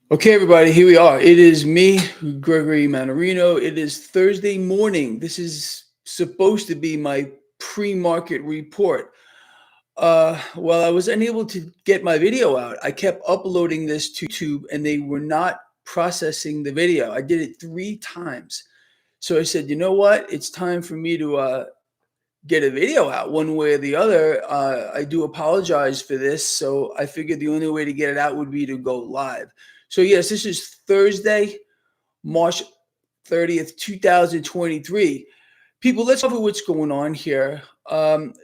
Okay, everybody, here we are. It is me, Gregory Mannarino. It is Thursday morning. This is supposed to be my pre-market report. While I was unable to get my video out, I kept uploading this to YouTube and they were not processing the video. I did it 3 times. So I said, you know what? It's time for me to get a video out one way or the other. I do apologize for this. So I figured the only way to get it out would be to go live. So yes, this is Thursday, March 30th, 2023. People, let's cover what's going on here.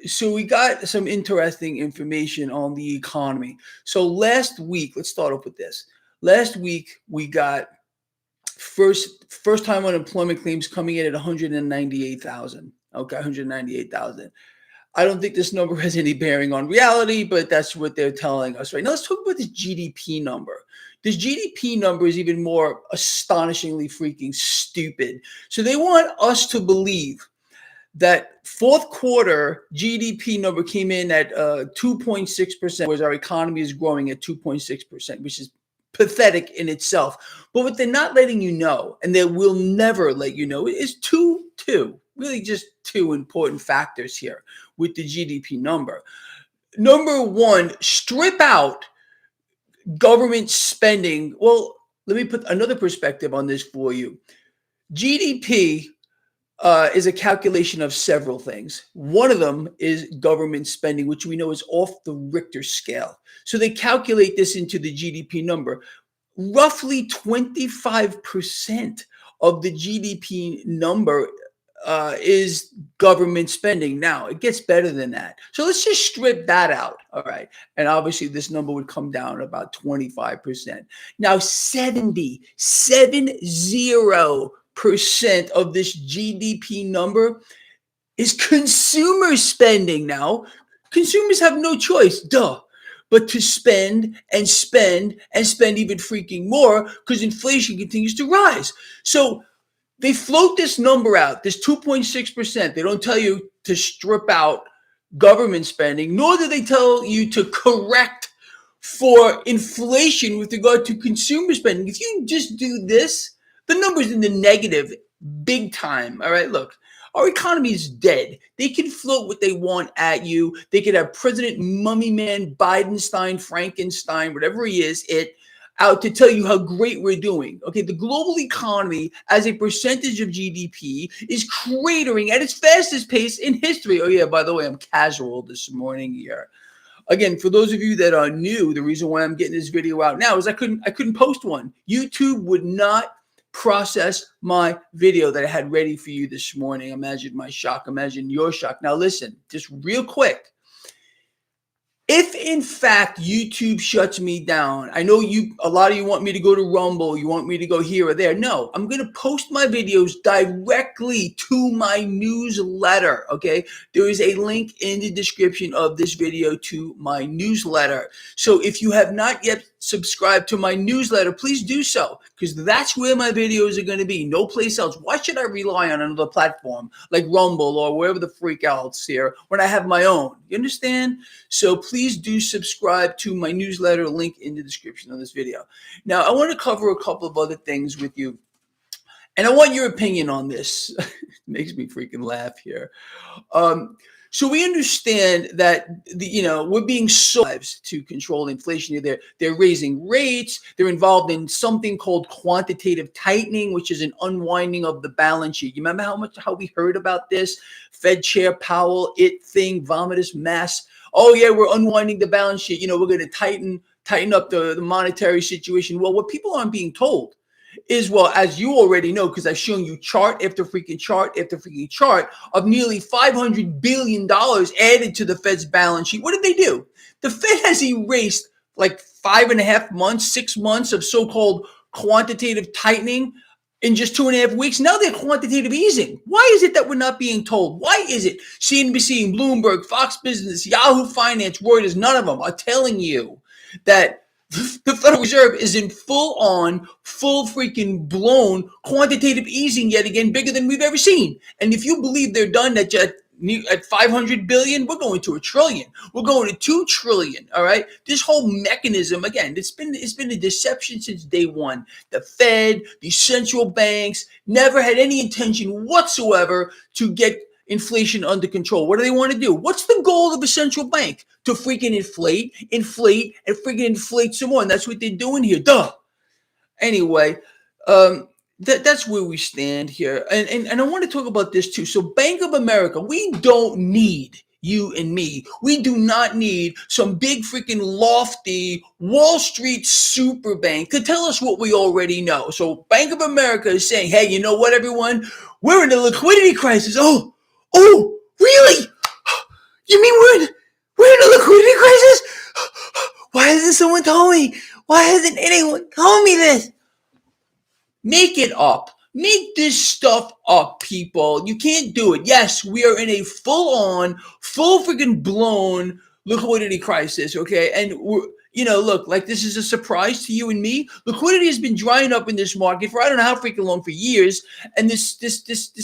So we got some interesting information on the economy. So last week, let's start off with this. Last week, we got first time unemployment claims coming in at 198,000. Okay, 198,000. I don't think this number has any bearing on reality, but that's what they're telling us right now. Let's talk about this GDP number. This GDP number is even more astonishingly freaking stupid. So they want us to believe that fourth quarter GDP number came in at 2.6%, whereas our economy is growing at 2.6%, which is pathetic in itself. But what they're not letting you know, and they will never let you know, is really just two important factors here with the GDP number. Number one, strip out government spending. Well, let me put another perspective on this for you. GDP is a calculation of several things. One of them is government spending, which we know is off the Richter scale. So they calculate this into the GDP number. Roughly 25% of the GDP number is government spending. Now, it gets better than that. So let's just strip that out. All right. And obviously, this number would come down about 25%. Now, 70% of this GDP number is consumer spending. Now, consumers have no choice, but to spend and spend and spend even freaking more because inflation continues to rise. So they float this number out, this 2.6%. They don't tell you to strip out government spending, nor do they tell you to correct for inflation with regard to consumer spending. If you just do this, the number's in the negative big time. All right, look, our economy is dead. They can float what they want at you. They could have President Mummy Man, Bidenstein, Frankenstein, whatever he is, out to tell you how great we're doing. Okay, the global economy as a percentage of GDP is cratering at its fastest pace in history. Oh yeah, by the way, I'm casual this morning here. Again, for those of you that are new, the reason why I'm getting this video out now is I couldn't post one. YouTube would not process my video that I had ready for you this morning. Imagine my shock. Imagine your shock. Now listen, just real quick. If in fact YouTube shuts me down, I know a lot of you want me to go to Rumble, you want me to go here or there. No, I'm going to post my videos directly to my newsletter, okay? There is a link in the description of this video to my newsletter. So if you have not yet subscribed to my newsletter, please do so, because that's where my videos are going to be. No place else. Why should I rely on another platform like Rumble or wherever the freak else here when I have my own? You understand? So please do subscribe to my newsletter, link in the description of this video. Now, I want to cover a couple of other things with you, and I want your opinion on this. It makes me freaking laugh here. So we understand that we're being sold to control inflation. They're raising rates. They're involved in something called quantitative tightening, which is an unwinding of the balance sheet. You remember how we heard about this? Fed Chair Powell, vomitous mess. Oh yeah, we're unwinding the balance sheet. We're going to tighten up the monetary situation. Well, what people aren't being told is, well, as you already know, because I've shown you chart after freaking chart after freaking chart of nearly $500 billion added to the Fed's balance sheet. What did they do? The Fed has erased like 5.5 months, 6 months of so-called quantitative tightening in just 2.5 weeks. Now they're quantitative easing. Why is it that we're not being told? Why is it CNBC, Bloomberg, Fox Business, Yahoo Finance, Reuters, none of them are telling you that the Federal Reserve is in full freaking blown quantitative easing yet again, bigger than we've ever seen. And if you believe they're done, that At 500 billion, we're going to a trillion. We're going to 2 trillion. All right. This whole mechanism, again, it's been a deception since day one. The Fed, these central banks never had any intention whatsoever to get inflation under control. What do they want to do? What's the goal of a central bank? To freaking inflate, and freaking inflate some more. And that's what they're doing here. Duh. Anyway, that's where we stand here. And I want to talk about this too. So Bank of America, we don't need you and me. We do not need some big freaking lofty Wall Street super bank to tell us what we already know. So Bank of America is saying, hey, you know what, everyone? We're in a liquidity crisis. Oh, really? You mean we're in a liquidity crisis? Why hasn't someone told me? Why hasn't anyone told me this? Make it up. Make this stuff up, people. You can't do it. Yes, we are in a full freaking blown liquidity crisis, okay? And look, like this is a surprise to you and me. Liquidity has been drying up in this market for I don't know how freaking long, for years. And this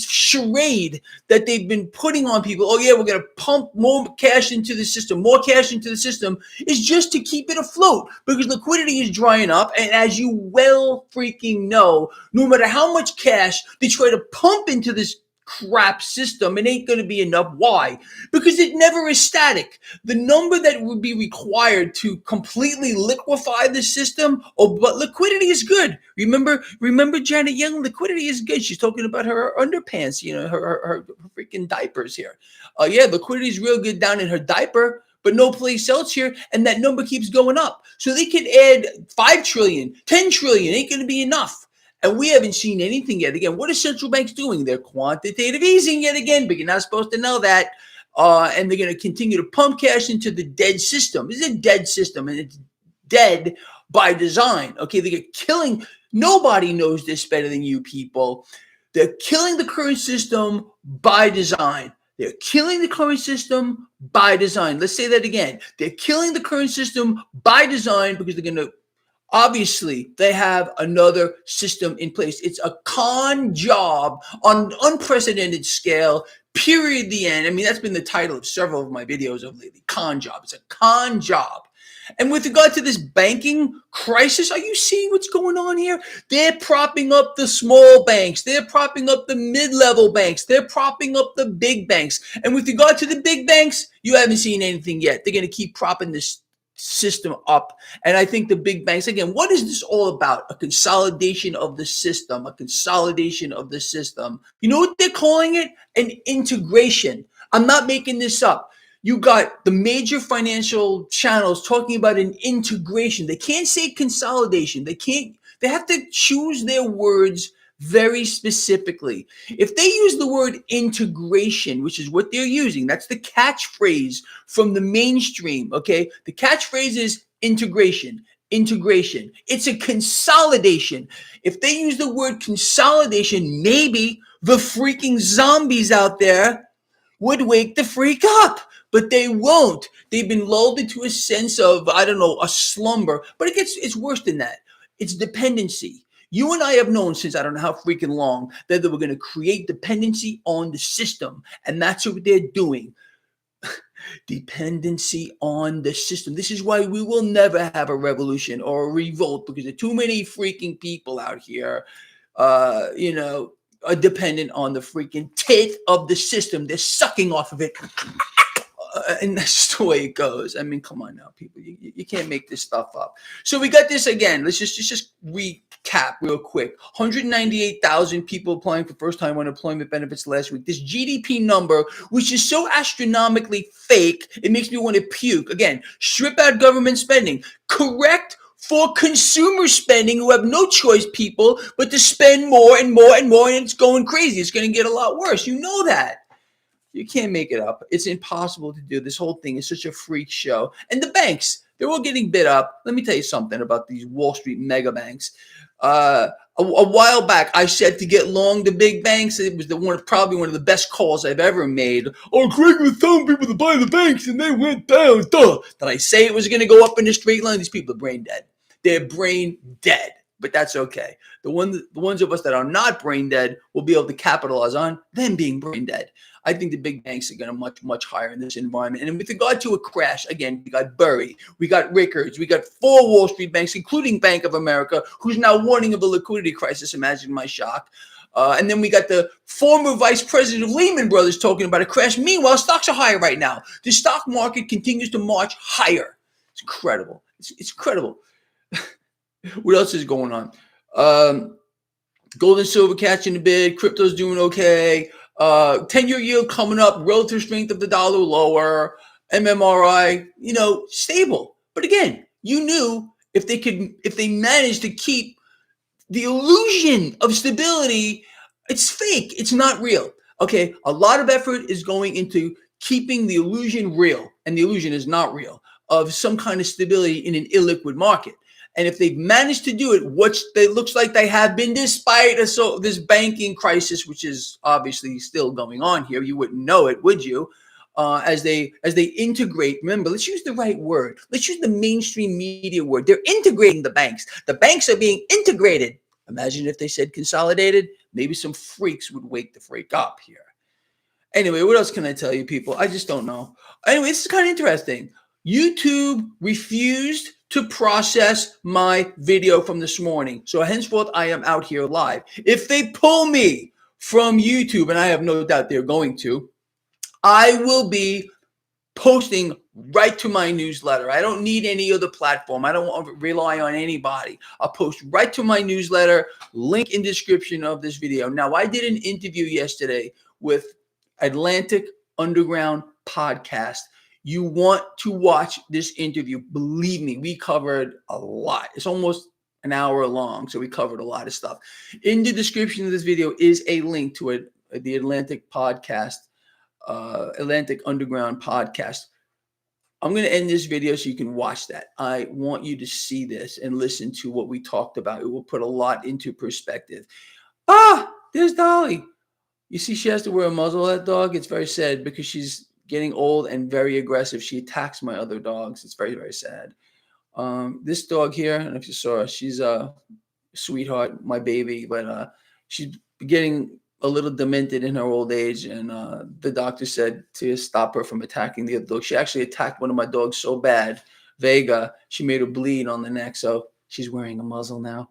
charade that they've been putting on people, oh yeah, we're gonna pump more cash into the system, is just to keep it afloat because liquidity is drying up. And as you well freaking know, no matter how much cash they try to pump into this crap system, it ain't going to be enough. Why? Because it never is static. The number that would be required to completely liquefy the system, but liquidity is good. Remember Janet Young, liquidity is good. She's talking about her underpants, her freaking diapers here. Yeah, liquidity is real good down in her diaper, but no place else here, and that number keeps going up. So they could add 5 trillion, 10 trillion, ain't going to be enough. And we haven't seen anything yet. Again, what are central banks doing? They're quantitative easing yet again, but you're not supposed to know that. And they're going to continue to pump cash into the dead system. It's a dead system, and it's dead by design. Okay, they're killing. Nobody knows this better than you people. They're killing the current system by design. They're killing the current system by design. Let's say that again. They're killing the current system by design because they're going to. Obviously, they have another system in place. It's a con job on an unprecedented scale, period, the end. I mean, that's been the title of several of my videos of lately, con job. It's a con job. And with regard to this banking crisis, are you seeing what's going on here? They're propping up the small banks. They're propping up the mid-level banks. They're propping up the big banks. And with regard to the big banks, you haven't seen anything yet. They're going to keep propping this system up. And I think the big banks, again, what is this all about? A consolidation of the system, You know what they're calling it? An integration. I'm not making this up. You got the major financial channels talking about an integration. They can't say consolidation. They have to choose their words very specifically. If they use the word integration, which is what they're using, that's the catchphrase from the mainstream, okay? The catchphrase is integration. It's a consolidation. If they use the word consolidation, maybe the freaking zombies out there would wake the freak up. But they won't. They've been lulled into a sense of, I don't know, a slumber. But it's worse than that. It's dependency. You and I have known since I don't know how freaking long that they were going to create dependency on the system. And that's what they're doing. Dependency on the system. This is why we will never have a revolution or a revolt, because there are too many freaking people out here, are dependent on the freaking tit of the system. They're sucking off of it. And that's the way it goes. I mean, come on now, people. You can't make this stuff up. So we got this again. Let's just recap real quick. 198,000 people applying for first-time unemployment benefits last week. This GDP number, which is so astronomically fake, it makes me want to puke. Again, strip out government spending. Correct for consumer spending, who have no choice, people, but to spend more and more and more, and it's going crazy. It's going to get a lot worse. You know that. You can't make it up. It's impossible to do. This whole thing is such a freak show. And the banks, they're all getting bid up. Let me tell you something about these Wall Street mega banks. A while back, I said to get long the big banks. It was probably one of the best calls I've ever made. Oh, Gregory was telling people to buy the banks and they went down. Duh. Did I say it was going to go up in a straight line? These people are brain dead. They're brain dead. But that's okay. The ones of us that are not brain dead will be able to capitalize on them being brain dead. I think the big banks are going to much higher in this environment. And with regard to a crash, again, we got Burry, we got Rickards, we got 4 Wall Street banks, including Bank of America, who's now warning of a liquidity crisis. Imagine my shock. And then we got the former vice president of Lehman Brothers talking about a crash. Meanwhile, stocks are higher right now. The stock market continues to march higher. It's incredible. It's incredible. What else is going on? Gold and silver catching the bid. Crypto's doing okay. 10-year yield coming up. Relative strength of the dollar lower. MMRI, stable. But again, you knew if they managed to keep the illusion of stability, it's fake. It's not real. Okay, a lot of effort is going into keeping the illusion real, and the illusion is not real, of some kind of stability in an illiquid market. And if they've managed to do it, which it looks like they have been, despite this banking crisis, which is obviously still going on here, you wouldn't know it, would you? As they integrate, remember, let's use the right word. Let's use the mainstream media word. They're integrating the banks. The banks are being integrated. Imagine if they said consolidated. Maybe some freaks would wake the freak up here. Anyway, what else can I tell you, people? I just don't know. Anyway, this is kind of interesting. YouTube refused to process my video from this morning. So henceforth, I am out here live. If they pull me from YouTube, and I have no doubt they're going to, I will be posting right to my newsletter. I don't need any other platform. I don't want to rely on anybody. I'll post right to my newsletter, link in description of this video. Now, I did an interview yesterday with Atlantic Underground Podcast. You want to watch this interview. Believe me, we covered a lot. It's almost an hour long, so we covered a lot of stuff. In the description of this video is a link to it, the Atlantic Podcast. Atlantic Underground Podcast. I'm going to end this video so you can watch that. I want you to see this and listen to what we talked about. It will put a lot into perspective. There's Dolly. You see, she has to wear a muzzle, that dog. It's very sad because she's getting old and very aggressive. She attacks my other dogs. It's very, very sad. This dog here, I don't know if you saw her, she's a sweetheart, my baby, but she's getting a little demented in her old age, and the doctor said to stop her from attacking the other dog. She actually attacked one of my dogs so bad, Vega, she made her bleed on the neck, so she's wearing a muzzle now.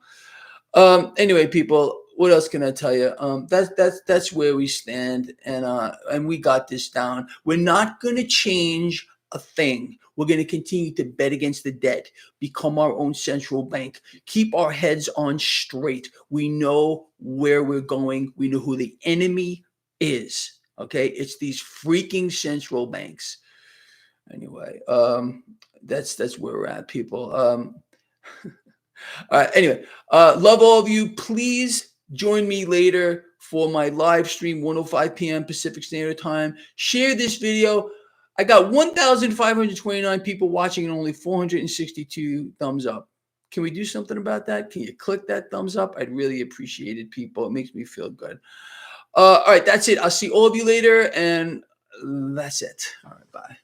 Anyway, people, what else can I tell you? That's where we stand, and we got this down. We're not going to change a thing. We're going to continue to bet against the debt, become our own central bank, keep our heads on straight. We know where we're going. We know who the enemy is. Okay, it's these freaking central banks. Anyway, that's where we're at, people. All right. Anyway, love all of you. Please join me later for my live stream, 1:05 p.m. Pacific Standard Time. Share this video. I got 1,529 people watching and only 462 thumbs up. Can we do something about that? Can you click that thumbs up? I'd really appreciate it, people. It makes me feel good. All right, that's it. I'll see all of you later, and that's it. All right, bye.